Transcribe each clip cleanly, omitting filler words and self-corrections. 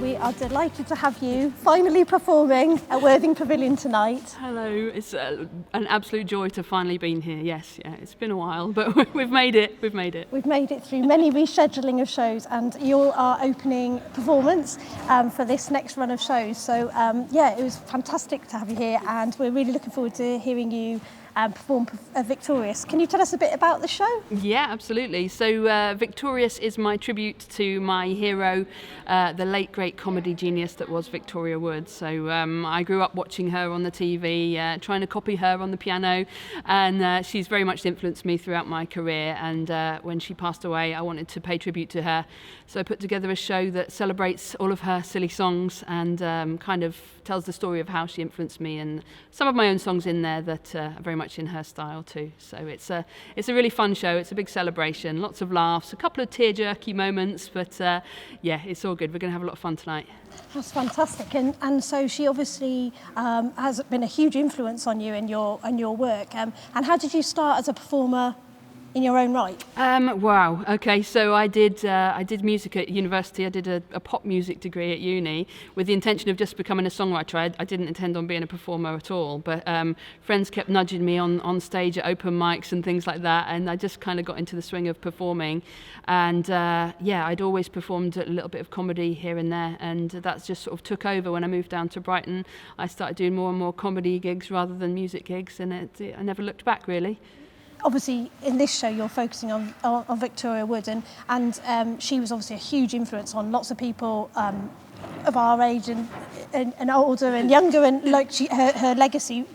We are delighted to have you finally performing at Worthing Pavilion tonight. Hello, it's an absolute joy to finally be here. Yes, yeah, it's been a while, but we've made it. We've made it through many rescheduling of shows, and you're our opening performance for this next run of shows. So it was fantastic to have you here, and we're really looking forward to hearing you perform Victorious. Can you tell us a bit about the show? Yeah, absolutely. So Victorious is my tribute to my hero, the late great comedy genius that was Victoria Wood. So I grew up watching her on the TV, trying to copy her on the piano, and she's very much influenced me throughout my career. And when she passed away, I wanted to pay tribute to her. So I put together a show that celebrates all of her silly songs and kind of tells the story of how she influenced me, and some of my own songs in there that are very much in her style too. So it's a really fun show. It's a big celebration, lots of laughs, a couple of tear-jerky moments, but it's all good. We're going to have a lot of fun tonight. That's fantastic, and so she obviously has been a huge influence on you and your work. And how did you start as a performer in your own right? Wow. Okay. So I did music at university. I did a pop music degree at uni with the intention of just becoming a songwriter. I didn't intend on being a performer at all. But friends kept nudging me on stage at open mics and things like that, and I just kind of got into the swing of performing. And I'd always performed a little bit of comedy here and there, and that just sort of took over when I moved down to Brighton. I started doing more and more comedy gigs rather than music gigs, and I never looked back really. Obviously, in this show, you're focusing on Victoria Wood, and she was obviously a huge influence on lots of people of our age and older and younger, and like her legacy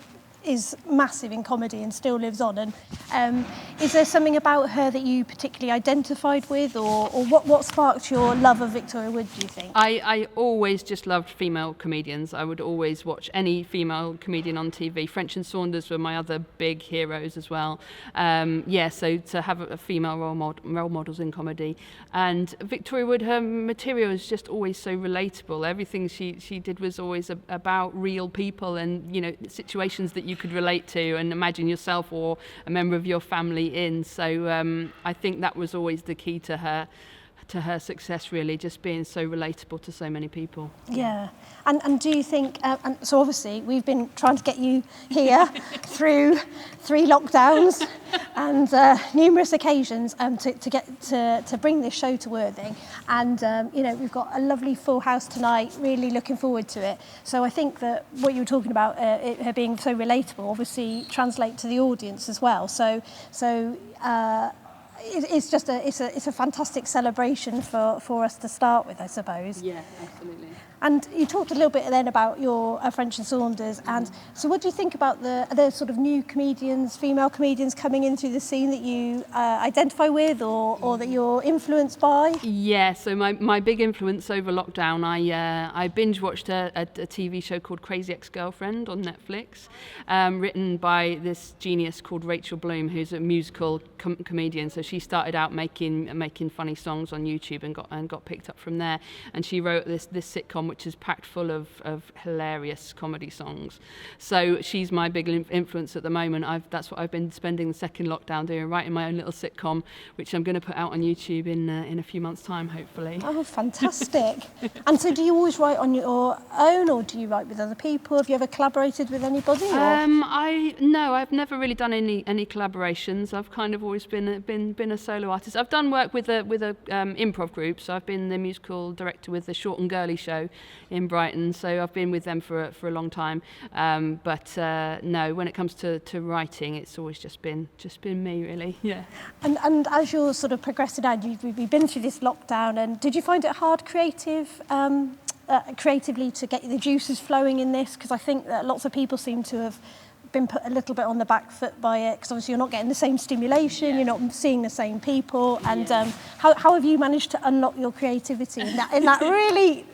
is massive in comedy and still lives on. And is there something about her that you particularly identified with, or what sparked your love of Victoria Wood, do you think? I always just loved female comedians. I would always watch any female comedian on TV. French and Saunders were my other big heroes as well. So to have a female role models in comedy. And Victoria Wood, her material is just always so relatable. Everything she did was always about real people and, you know, situations that you could relate to and imagine yourself or a member of your family in. So I think that was always the key to her success, really, just being so relatable to so many people. Yeah. And do you think, and so obviously we've been trying to get you here through 3 lockdowns and numerous occasions to bring this show to Worthing, and we've got a lovely full house tonight, really looking forward to it. So I think that what you were talking about, her being so relatable, obviously translate to the audience as well. It's just a fantastic celebration for us to start with, I suppose. Yeah, absolutely. And you talked a little bit then about your French and Saunders, and so what do you think about the sort of new comedians, female comedians coming in through the scene that you identify with or that you're influenced by? Yeah, so my big influence over lockdown, I binge watched a TV show called Crazy Ex-Girlfriend on Netflix, written by this genius called Rachel Bloom, who's a musical comedian. So she started out making funny songs on YouTube and got picked up from there, and she wrote this sitcom which is packed full of hilarious comedy songs. So she's my big influence at the moment. That's what I've been spending the second lockdown doing, writing my own little sitcom, which I'm going to put out on YouTube in a few months' time, hopefully. Oh, fantastic. And so do you always write on your own, or do you write with other people? Have you ever collaborated with anybody? I've never really done any collaborations. I've kind of always been a solo artist. I've done work with a improv group, so I've been the musical director with the Short and Girly show in Brighton, so I've been with them for a long time. No, when it comes to writing, it's always just been me, really. Yeah. And as you're sort of progressing now, you've been through this lockdown, and did you find it hard creatively to get the juices flowing in this? Because I think that lots of people seem to have been put a little bit on the back foot by it, because obviously you're not getting the same stimulation, you're not seeing the same people, and how have you managed to unlock your creativity in that really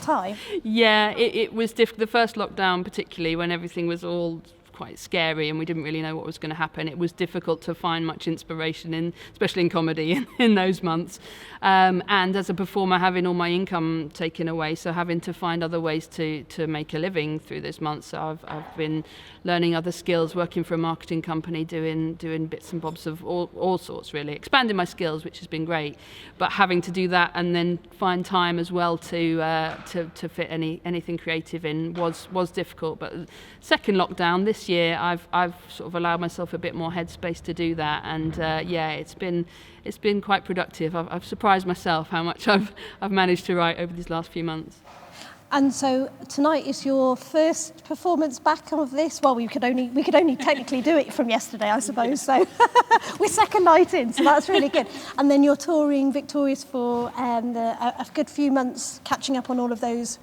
time? Yeah, it was difficult. The first lockdown, particularly when everything was all quite scary, and we didn't really know what was going to happen. It was difficult to find much inspiration, especially in comedy, in those months. And as a performer, having all my income taken away, so having to find other ways to make a living through those months. So I've been learning other skills, working for a marketing company, doing bits and bobs of all sorts, really, expanding my skills, which has been great. But having to do that and then find time as well to fit anything creative in was difficult. But second lockdown this year, I've sort of allowed myself a bit more headspace to do that, and it's been quite productive. I've surprised myself how much I've managed to write over these last few months. And so tonight is your first performance back of this. Well, we could only technically do it from yesterday, I suppose. So we're second night in, so that's really good. And then you're touring Victorious for a good few months, catching up on all of those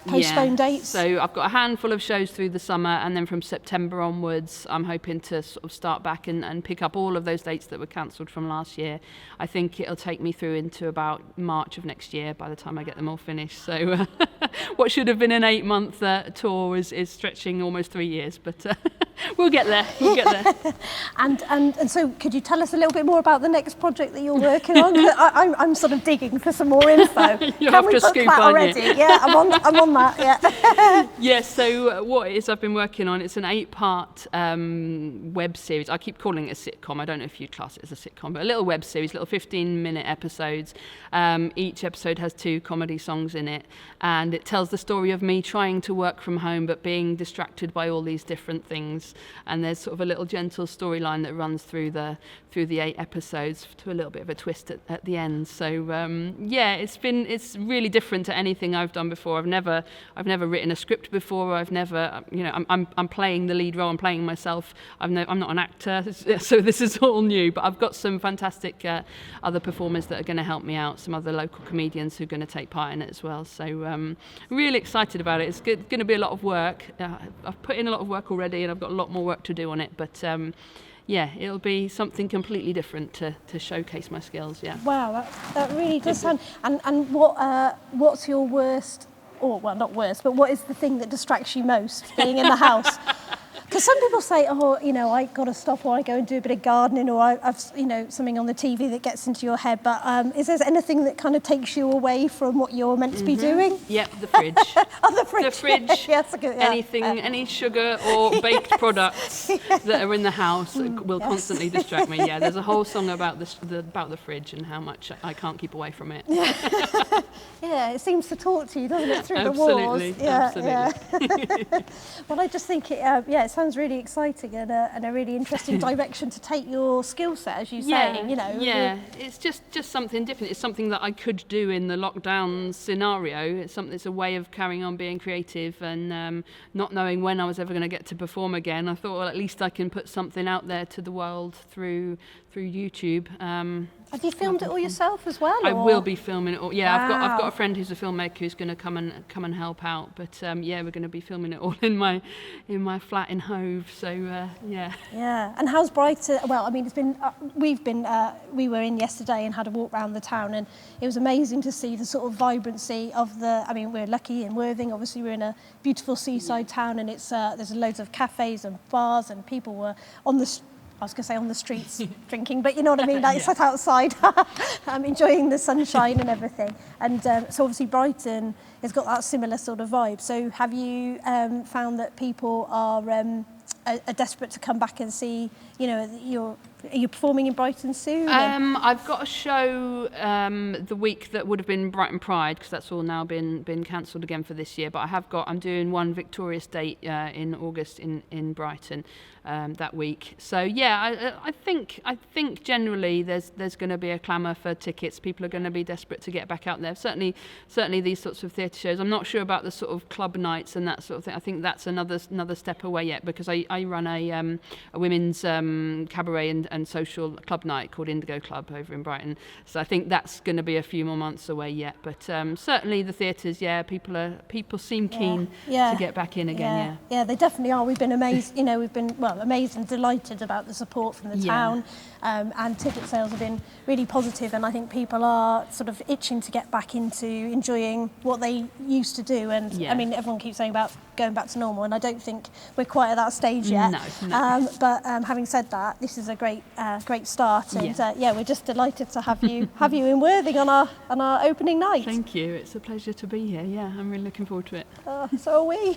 postponed dates. So I've got a handful of shows through the summer, and then from September onwards, I'm hoping to sort of start back and pick up all of those dates that were cancelled from last year. I think it'll take me through into about March of next year by the time I get them all finished. So what should have been an 8-month tour is stretching almost 3 years, but we'll get there. And so could you tell us a little bit more about the next project that you're working on? I'm sort of digging for some more info. You'll have to scoop that already? Yeah, I'm on that. Yeah. Yes. So what it is I've been working on? It's an 8-part web series. I keep calling it a sitcom. I don't know if you'd class it as a sitcom, but a little web series, little 15-minute episodes. Each episode has 2 comedy songs in it, and it tells the story of me trying to work from home but being distracted by all these different things. And there's sort of a little gentle storyline that runs through the 8 episodes to a little bit of a twist at the end. So it's really different to anything I've done before. I've never written a script before. I've never, I'm playing the lead role. I'm playing myself. I'm not an actor, so this is all new. But I've got some fantastic other performers that are going to help me out. Some other local comedians who are going to take part in it as well. So really excited about it. It's going to be a lot of work. I've put in a lot of work already, and I've got a lot more work to do on it. But it'll be something completely different to showcase my skills. Yeah. Wow, that really does sound. And what's your worst, or well, not worst, but what is the thing that distracts you most being in the house? Because some people say, I got to stop, or I go and do a bit of gardening, or I've something on the TV that gets into your head. But is there anything that kind of takes you away from what you're meant to be doing? Yep, the fridge. The fridge. The fridge. Yes, good, yeah. Anything, any sugar or baked products that are in the house will constantly distract me. Yeah, there's a whole song about the fridge and how much I can't keep away from it. Yeah, it seems to talk to you, doesn't it, through the walls? Absolutely. Well, I just think it sounds really exciting and a really interesting direction to take your skill set, as you say. Yeah, it's just something different. It's something that I could do in the lockdown scenario. It's a way of carrying on being creative, and not knowing when I was ever going to get to perform again. I thought, well, at least I can put something out there to the world through YouTube. Have you filmed it all yourself as well? I will be filming it all. Yeah, Wow. I've got a friend who's a filmmaker who's going to come and help out. But we're going to be filming it all in my flat in Hove. So yeah. Yeah, and how's Brighton? Well, I mean, it's been we were in yesterday and had a walk around the town, and it was amazing to see the sort of vibrancy of the. I mean, we're lucky in Worthing. Obviously, we're in a beautiful seaside town, and it's there's loads of cafes and bars, and people were on the. I was going to say on the streets drinking, but you know what I mean, like sat outside enjoying the sunshine and everything. And so obviously Brighton has got that similar sort of vibe. So have you found that people are desperate to come back and see, are you performing in Brighton soon? I've got a show the week that would have been Brighton Pride, because that's all now been cancelled again for this year. But I'm doing one Victorious date in August in Brighton that week. So yeah, I think generally there's going to be a clamour for tickets. People are going to be desperate to get back out there. Certainly these sorts of theatre shows. I'm not sure about the sort of club nights and that sort of thing. I think that's another step away yet, because I run a women's cabaret and social club night called Indigo Club over in Brighton. So I think that's going to be a few more months away yet. But certainly the theatres, people seem keen to get back in again. Yeah, they definitely are. We've been amazed. We've been amazed and delighted about the support from the town, and ticket sales have been really positive. And I think people are sort of itching to get back into enjoying what they used to do. And I mean, everyone keeps saying about going back to normal, and I don't think we're quite at that stage yet. No. But having said that, this is a great start, and we're just delighted to have you in Worthing on our opening night. Thank you. It's a pleasure to be here. Yeah, I'm really looking forward to it. So are we.